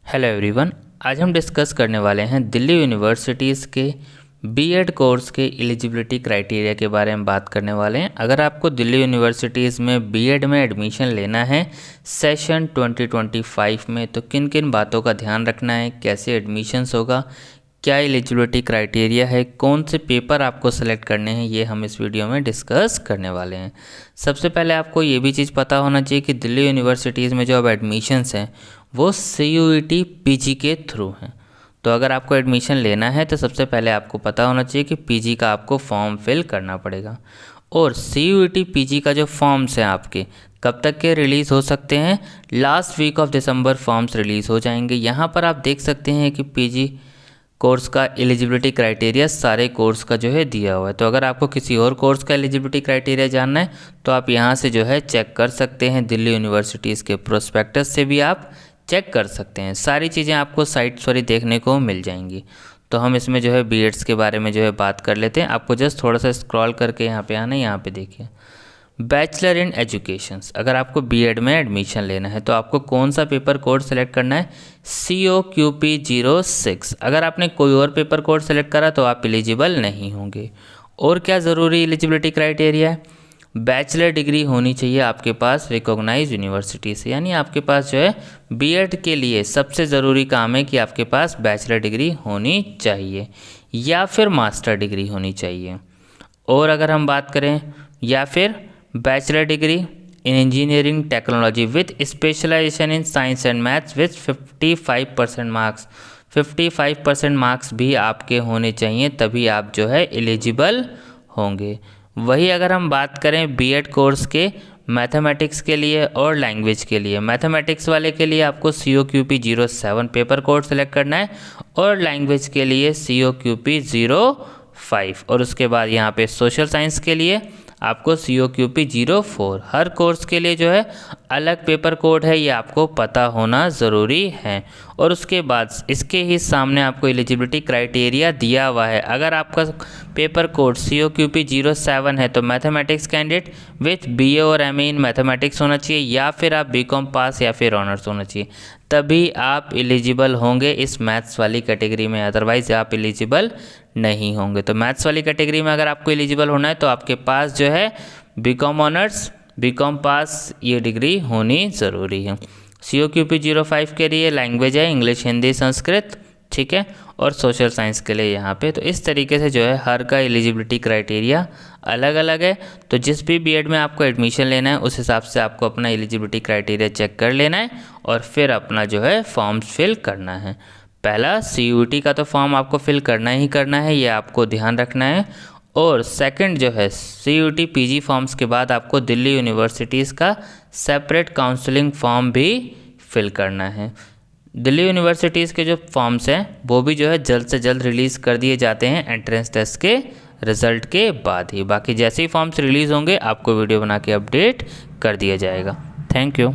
Hello everyone, आज हम discuss करने वाले हैं दिल्ली यूनिवर्सिटीज़ के बीएड कोर्स के एलिजिबिलिटी क्राइटेरिया के बारे में बात करने वाले हैं। अगर आपको दिल्ली यूनिवर्सिटीज़ में बीएड में एडमिशन लेना है सेशन 2025 में, तो किन किन बातों का ध्यान रखना है, कैसे एडमिशन्स होगा, क्या एलिजिबिलिटी क्राइटेरिया है, कौन से पेपर आपको सेलेक्ट करने हैं, ये हम इस वीडियो में डिस्कस करने वाले हैं। सबसे पहले आपको ये भी चीज़ पता होना चाहिए कि दिल्ली यूनिवर्सिटीज़ में जो अब एडमिशन्स हैं वो CUET PG के थ्रू हैं। तो अगर आपको एडमिशन लेना है तो सबसे पहले आपको पता होना चाहिए कि PG का आपको फॉर्म फिल करना पड़ेगा। और CUET PG का जो फॉर्म्स हैं आपके कब तक के रिलीज़ हो सकते हैं, last week of December forms release हो जाएंगे। यहाँ पर आप देख सकते हैं कि PG कोर्स का एलिजिबिलिटी क्राइटेरिया सारे कोर्स का जो है दिया हुआ है। तो अगर आपको किसी और कोर्स का एलिजिबिलिटी क्राइटेरिया जानना है तो आप यहाँ से जो है चेक कर सकते हैं। दिल्ली यूनिवर्सिटीज़ के प्रोस्पेक्टस से भी आप चेक कर सकते हैं। सारी चीज़ें आपको साइट सॉरी देखने को मिल जाएंगी। तो हम इसमें जो है बीएड्स के बारे में जो है बात कर लेते हैं। आपको जस्ट थोड़ा सा स्क्रॉल करके यहाँ पे आना है। यहाँ पे देखिए बैचलर इन एजुकेशंस। अगर आपको बीएड में एडमिशन लेना है तो आपको कौन सा पेपर कोड सेलेक्ट करना है, COQP 06। अगर आपने कोई और पेपर कोड सेलेक्ट करा तो आप एलिजिबल नहीं होंगे। और क्या ज़रूरी एलिजिबिलिटी क्राइटेरिया है, बैचलर डिग्री होनी चाहिए आपके पास रिकॉग्नाइज यूनिवर्सिटी से। यानी आपके पास जो है बीएड के लिए सबसे ज़रूरी काम है कि आपके पास बैचलर डिग्री होनी चाहिए या फिर मास्टर डिग्री होनी चाहिए। और अगर हम बात करें या फिर bachelor degree in engineering technology with specialisation in science and maths with 55% marks. 55% marks भी आपके होने चाहिए, तभी आप जो है एलिजिबल होंगे। वही अगर हम बात करें बीएड कोर्स के मैथमेटिक्स के लिए और लैंग्वेज के लिए, मैथमेटिक्स वाले के लिए आपको COQP 07 पेपर कोड सेलेक्ट करना है और लैंग्वेज के लिए COQP 05। और उसके बाद यहाँ पे सोशल साइंस के लिए आपको COQP 04। हर कोर्स के लिए जो है अलग पेपर कोड है, ये आपको पता होना ज़रूरी है। और उसके बाद इसके ही सामने आपको एलिजिबिलिटी क्राइटेरिया दिया हुआ है। अगर आपका पेपर कोड COQP 07 है तो मैथमेटिक्स कैंडिडेट विथ BA और MA इन मैथमेटिक्स होना चाहिए, या फिर आप BCom पास या फिर ऑनर्स होना चाहिए, तभी आप एलिजिबल होंगे इस मैथ्स वाली कैटेगरी में। अदरवाइज आप एलिजिबल नहीं होंगे। तो मैथ्स वाली कैटेगरी में अगर आपको एलिजिबल होना है तो आपके पास जो है BCom ऑनर्स, BCom पास ये डिग्री होनी ज़रूरी है। COQP 05 के लिए लैंग्वेज है इंग्लिश, हिंदी, संस्कृत, ठीक है। और सोशल साइंस के लिए यहाँ पे तो इस तरीके से जो है हर का एलिजिबिलिटी क्राइटेरिया अलग अलग है। तो जिस भी बीएड में आपको एडमिशन लेना है उस हिसाब से आपको अपना एलिजिबिलिटी क्राइटेरिया चेक कर लेना है और फिर अपना जो है फॉर्म्स फिल करना है। पहला CUET का तो फॉर्म आपको फिल करना ही करना है, ये आपको ध्यान रखना है। और सेकंड जो है CUET PG फॉर्म्स के बाद आपको दिल्ली यूनिवर्सिटीज़ का सेपरेट काउंसलिंग फॉर्म भी फिल करना है। दिल्ली यूनिवर्सिटीज़ के जो फॉर्म्स हैं वो भी जो है जल्द से जल्द रिलीज़ कर दिए जाते हैं एंट्रेंस टेस्ट के रिज़ल्ट के बाद ही। बाकी जैसे ही फॉर्म्स रिलीज़ होंगे आपको वीडियो बना के अपडेट कर दिया जाएगा। Thank you.